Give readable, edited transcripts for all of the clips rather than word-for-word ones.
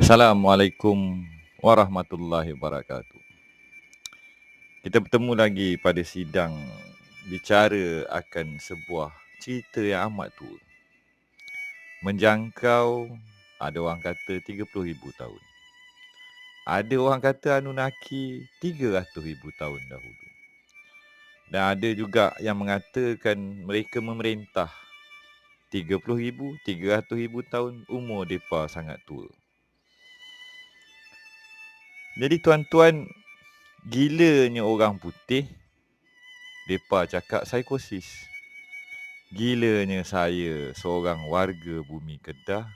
Assalamualaikum warahmatullahi wabarakatuh. Kita bertemu lagi pada sidang bicara akan sebuah cerita yang amat tua. Menjangkau, ada orang kata 30,000 tahun. Ada orang kata Anunnaki 300,000 tahun dahulu. Dan ada juga yang mengatakan mereka memerintah 30,000, 300,000 tahun, umur mereka sangat tua. Jadi tuan-tuan, gilanya orang putih, mereka cakap psikosis. Gilanya saya seorang warga bumi Kedah,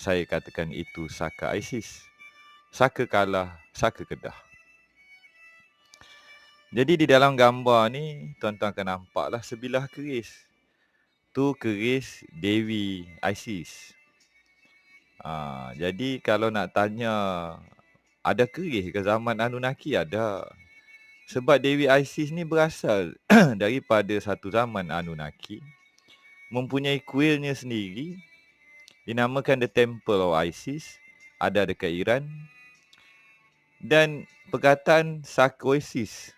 saya katakan itu Saka ISIS. Saka kalah, Saka Kedah. Jadi di dalam gambar ni, tuan-tuan akan nampaklah sebilah keris. Tu keris Dewi ISIS. Jadi kalau nak tanya, ada keris ke zaman Anunnaki? Ada. Sebab Dewi ISIS ni berasal daripada satu zaman Anunnaki, mempunyai kuilnya sendiri, dinamakan The Temple of Isis, ada dekat Iran. Dan perkataan psikosis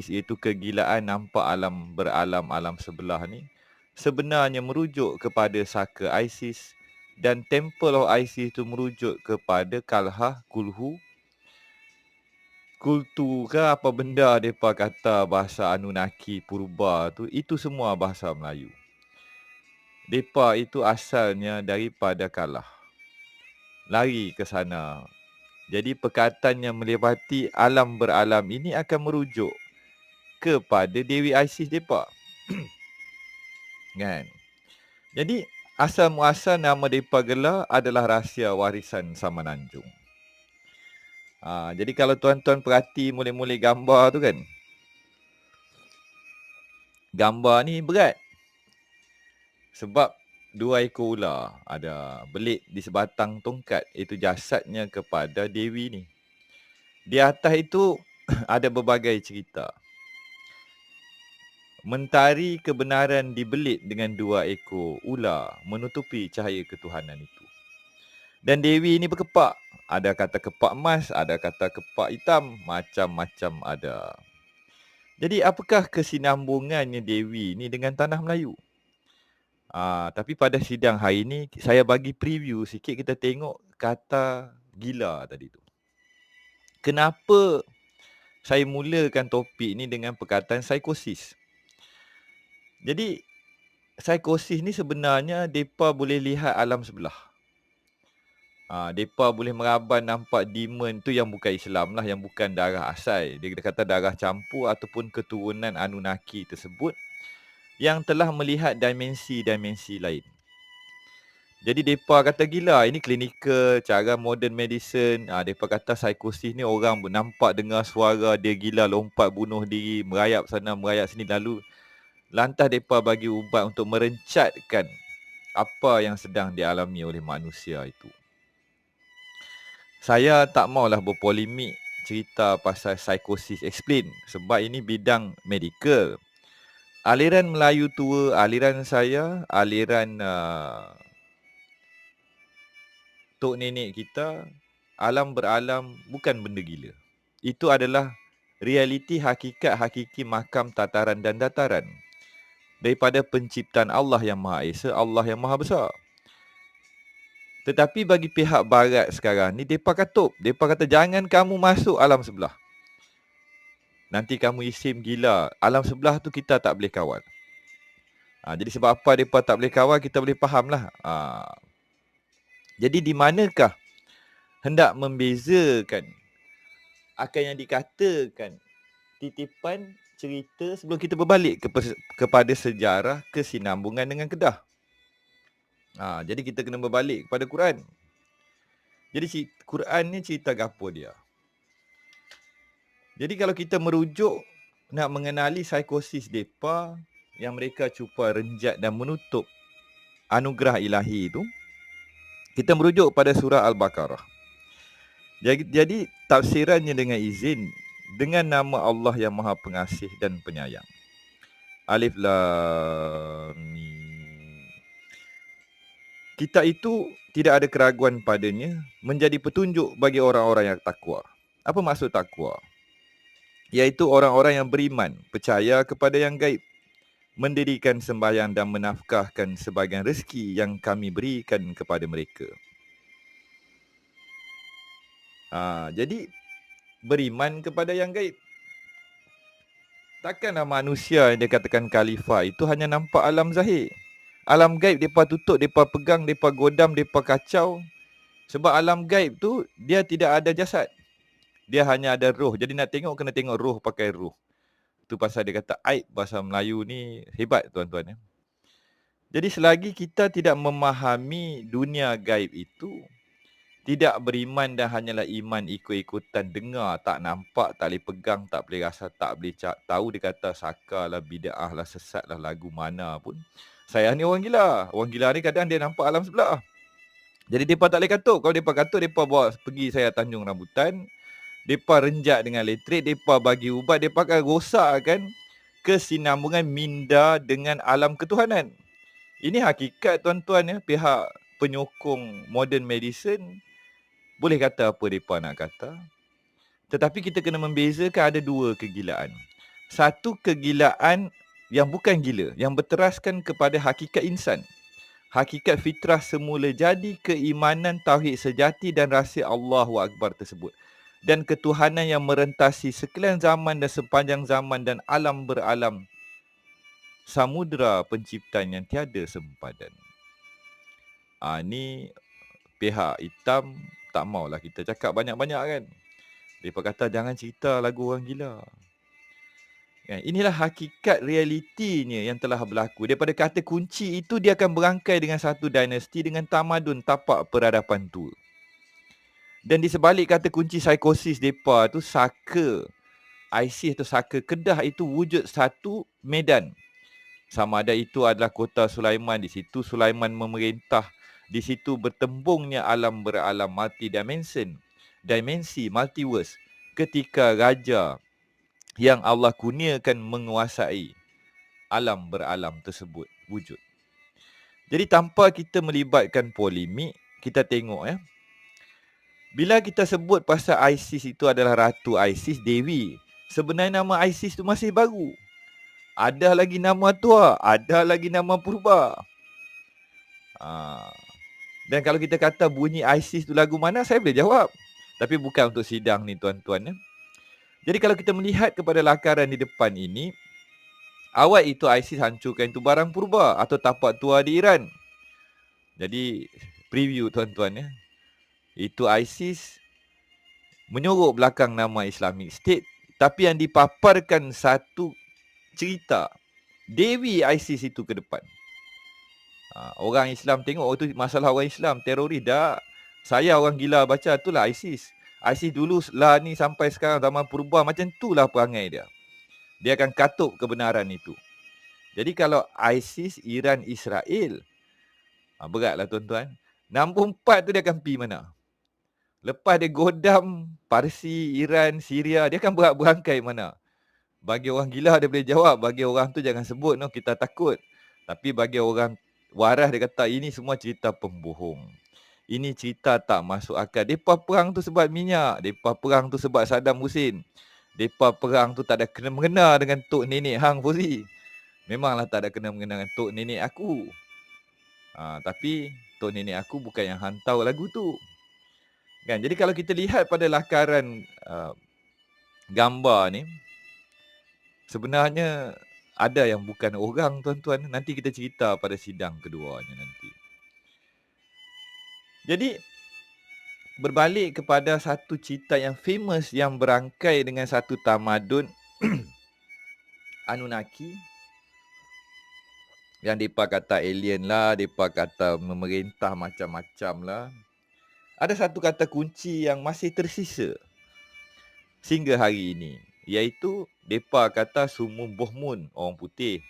iaitu kegilaan nampak alam beralam-alam sebelah ni, sebenarnya merujuk kepada Saka Isis, dan Temple of Isis itu merujuk kepada Kalhah, Kulhu, Kultu ke apa benda mereka kata bahasa Anunnaki Purba tu, itu semua bahasa Melayu. Mereka itu asalnya daripada Kalah, lari ke sana. Jadi perkataan yang melewati alam beralam ini akan merujuk kepada Dewi Isis mereka. Kan? Jadi asal muasal nama mereka gelar adalah rahsia warisan Samananjung. Jadi kalau tuan-tuan perhati mula-mula gambar tu kan, gambar ni berat. Sebab dua ekor ular ada belit di sebatang tongkat, itu jasadnya kepada Dewi ni. Di atas itu ada berbagai cerita. Mentari kebenaran dibelit dengan dua ekor ular menutupi cahaya ketuhanan itu. Dan Dewi ini berkepak. Ada kata kepak emas, ada kata kepak hitam, macam-macam ada. Jadi apakah kesinambungannya Dewi ini dengan tanah Melayu? Tapi pada sidang hari ini, saya bagi preview sikit, kita tengok kata gila tadi tu. Kenapa saya mulakan topik ni dengan perkataan psikosis? Jadi, psikosis ni sebenarnya mereka boleh lihat alam sebelah. Mereka boleh meraban nampak demon tu yang bukan Islam lah, yang bukan darah asal. Dia kata darah campur ataupun keturunan Anunnaki tersebut yang telah melihat dimensi-dimensi lain. Jadi mereka kata gila, ini klinikal, cara modern medicine. Mereka kata psikosis ni orang nampak dengar suara dia gila, lompat bunuh diri, merayap sana, merayap sini. Lalu lantas mereka bagi ubat untuk merencatkan apa yang sedang dialami oleh manusia itu. Saya tak maulah berpolemik cerita pasal psikosis explain, sebab ini bidang medical. Aliran Melayu tua, aliran saya, aliran tok nenek kita, alam beralam bukan benda gila. Itu adalah realiti hakikat hakiki makam tataran dan dataran daripada penciptaan Allah yang Maha Esa, Allah yang Maha Besar. Tetapi bagi pihak barat sekarang ni, mereka katup. Mereka kata jangan kamu masuk alam sebelah. Nanti kamu isim gila. Alam sebelah tu kita tak boleh kawal. Jadi sebab apa mereka tak boleh kawal, kita boleh faham lah. Jadi di manakah hendak membezakan akan yang dikatakan titipan cerita sebelum kita berbalik kepada sejarah kesinambungan dengan Kedah. Jadi kita kena berbalik kepada Quran. Jadi Quran ni cerita gapo dia? Jadi kalau kita merujuk nak mengenali psikosis mereka yang mereka cuba renjat dan menutup anugerah ilahi itu, kita merujuk pada surah Al-Baqarah. Jadi tafsirannya dengan izin, dengan nama Allah yang Maha Pengasih dan Penyayang. Alif Lam Mim. Kitab itu tidak ada keraguan padanya, menjadi petunjuk bagi orang-orang yang takwa. Apa maksud takwa? Iaitu orang-orang yang beriman, percaya kepada yang gaib, mendirikan sembahyang dan menafkahkan sebahagian rezeki yang kami berikan kepada mereka. Jadi beriman kepada yang gaib. Takkanlah manusia yang dia katakan khalifah itu hanya nampak alam zahir. Alam gaib mereka tutup, mereka pegang, mereka godam, mereka kacau. Sebab alam gaib tu dia tidak ada jasad. Dia hanya ada roh. Jadi nak tengok kena tengok roh pakai roh. Itu pasal dia kata aib bahasa Melayu ni hebat tuan-tuan. Jadi selagi kita tidak memahami dunia gaib itu, tidak beriman dan hanyalah iman ikut-ikutan dengar, tak nampak, tak boleh pegang, tak boleh rasa, tak boleh tahu, dia kata saka lah, bid'ah lah, sesat lah, lagu mana pun. Saya ni orang gila. Orang gila ni kadang dia nampak alam sebelah. Jadi mereka tak boleh katuk. Kalau mereka katuk, mereka bawa pergi saya Tanjung Rambutan. Mereka renjak dengan elektrik, mereka bagi ubat, mereka akan rosakkan kesinambungan minda dengan alam ketuhanan. Ini hakikat tuan-tuan ya, pihak penyokong modern medicine boleh kata apa mereka nak kata. Tetapi kita kena membezakan ada dua kegilaan. Satu kegilaan yang bukan gila, yang berteraskan kepada hakikat insan. Hakikat fitrah semula jadi keimanan tauhid sejati dan rahsia Allahu Akbar tersebut. Dan ketuhanan yang merentasi sekalian zaman dan sepanjang zaman dan alam beralam. Samudra penciptaan yang tiada sempadan. Ni pihak hitam tak maulah kita cakap banyak-banyak kan. Mereka kata jangan cerita lagu orang gila. Inilah hakikat realitinya yang telah berlaku. Daripada kata kunci itu dia akan berangkai dengan satu dinasti dengan tamadun tapak peradaban tua. Dan di sebalik kata kunci psikosis mereka tu saka ISIS atau saka Kedah itu wujud satu medan. Sama ada itu adalah kota Sulaiman, di situ Sulaiman memerintah, di situ bertembungnya alam beralam dimensi multiverse ketika raja yang Allah kurniakan menguasai alam beralam tersebut wujud. Jadi tanpa kita melibatkan polemik, kita tengok ya. Bila kita sebut pasal ISIS itu adalah Ratu ISIS, Dewi, sebenarnya nama ISIS itu masih baru. Ada lagi nama tua, ada lagi nama purba. Dan kalau kita kata bunyi ISIS itu lagu mana, saya boleh jawab. Tapi bukan untuk sidang ni tuan-tuan ya. Jadi kalau kita melihat kepada lakaran di depan ini, awal itu ISIS hancurkan itu barang purba atau tapak tua di Iran. Jadi preview tuan-tuan ya. Itu ISIS menyorok belakang nama Islamic State, tapi yang dipaparkan satu cerita Dewi ISIS itu ke depan. Orang Islam tengok, oh itu masalah orang Islam, teroris dah. Saya orang gila baca, itulah ISIS. ISIS dulu lah ni sampai sekarang zaman purba, macam itulah perangai dia. Dia akan katuk kebenaran itu. Jadi kalau ISIS, Iran, Israel, beratlah tuan-tuan. Nombor 4 tu dia akan pergi mana? Lepas dia godam Parsi, Iran, Syria, dia akan berangkai mana? Bagi orang gila dia boleh jawab. Bagi orang tu jangan sebut, no, kita takut. Tapi bagi orang waras dia kata ini semua cerita pembohong. Ini cerita tak masuk akal. Mereka perang tu sebab minyak. Mereka perang tu sebab Saddam Hussein. Mereka perang tu tak ada kena-mengena dengan Tok Nenek Hang Fauzi. Memanglah tak ada kena-mengena dengan Tok Nenek aku. Tapi Tok Nenek aku bukan yang hantau lagu tu. Kan? Jadi kalau kita lihat pada lakaran gambar ni, sebenarnya ada yang bukan orang tuan-tuan. Nanti kita cerita pada sidang keduanya nanti. Jadi berbalik kepada satu cerita yang famous yang berangkai dengan satu tamadun Anunnaki. Yang mereka kata alien lah, mereka kata memerintah macam-macam lah. Ada satu kata kunci yang masih tersisa sehingga hari ini. Iaitu mereka kata sumun buhmun, orang putih.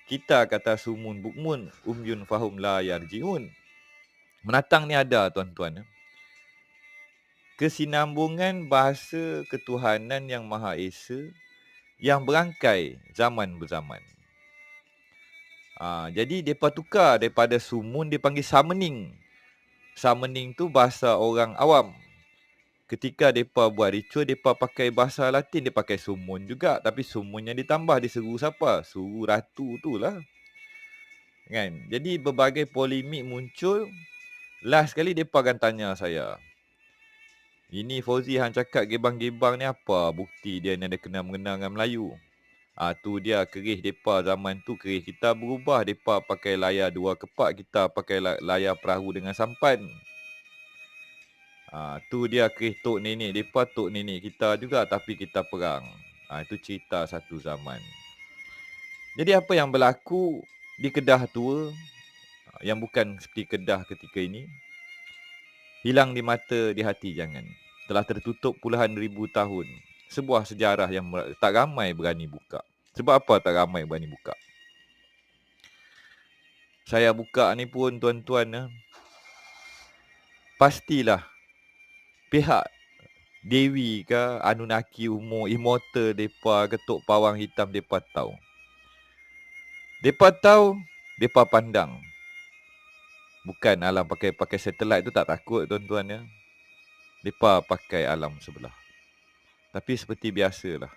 Kita kata sumun bukmun, umyun fahum la yarjiun. Menatang ni ada tuan-tuan. Kesinambungan bahasa ketuhanan yang Maha Esa yang berangkai zaman berzaman. Jadi mereka tukar daripada sumun dia panggil summoning. Summoning tu bahasa orang awam. Ketika mereka buat ritual, mereka pakai bahasa Latin, dia pakai summon juga. Tapi summonnya ditambah, dia seru siapa? Suruh ratu tu lah. Kan? Jadi berbagai polemik muncul. Last sekali mereka akan tanya saya, ini Fauzi hang cakap gebang-gebang ni apa bukti dia ni ada kena mengenal dengan Melayu? Tu dia kerih mereka zaman tu, kerih kita berubah. Mereka pakai layar 2 kepak, kita pakai layar perahu dengan sampan. Tu dia kerih tok nenek mereka, tok nenek kita juga, tapi kita perang. Itu cerita satu zaman. Jadi apa yang berlaku di Kedah tua, yang bukan seperti Kedah ketika ini, hilang di mata, di hati jangan. Telah tertutup puluhan ribu tahun. Sebuah sejarah yang tak ramai berani buka. Sebab apa tak ramai berani buka? Saya buka ni pun tuan-tuan, pastilah pihak Dewi ke, Anunnaki, umur, immortal mereka, ketuk pawang hitam mereka tahu. Mereka tahu, mereka pandang. Bukan alam pakai satelit tu tak takut tuan-tuan. Mereka pakai alam sebelah. Tapi seperti biasalah,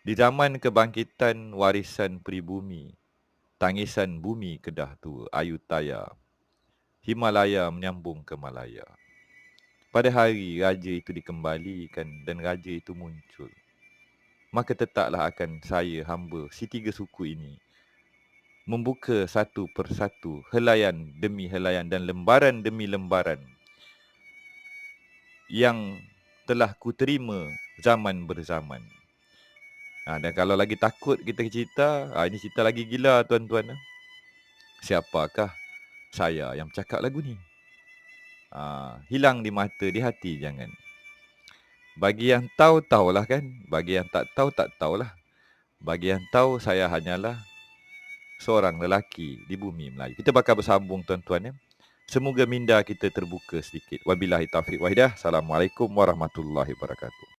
di zaman kebangkitan warisan peribumi, tangisan bumi Kedah tua, Ayutthaya, Himalaya menyambung ke Malaya. Pada hari raja itu dikembalikan dan raja itu muncul, maka tetaplah akan saya hamba si tiga suku ini membuka satu persatu, helaian demi helaian dan lembaran demi lembaran yang telah kuterima zaman berzaman. Dan kalau lagi takut kita cerita, ini cerita lagi gila tuan-tuan. Siapakah saya yang bercakap lagu ni? Hilang di mata, di hati jangan. Bagi yang tahu, tahulah kan. Bagi yang tak tahu, tak tahulah. Bagi yang tahu, saya hanyalah seorang lelaki di bumi Melayu. Kita bakal bersambung tuan-tuan. Semoga minda kita terbuka sedikit. Wabillahi taufiq wa hidayah. Assalamualaikum warahmatullahi wabarakatuh.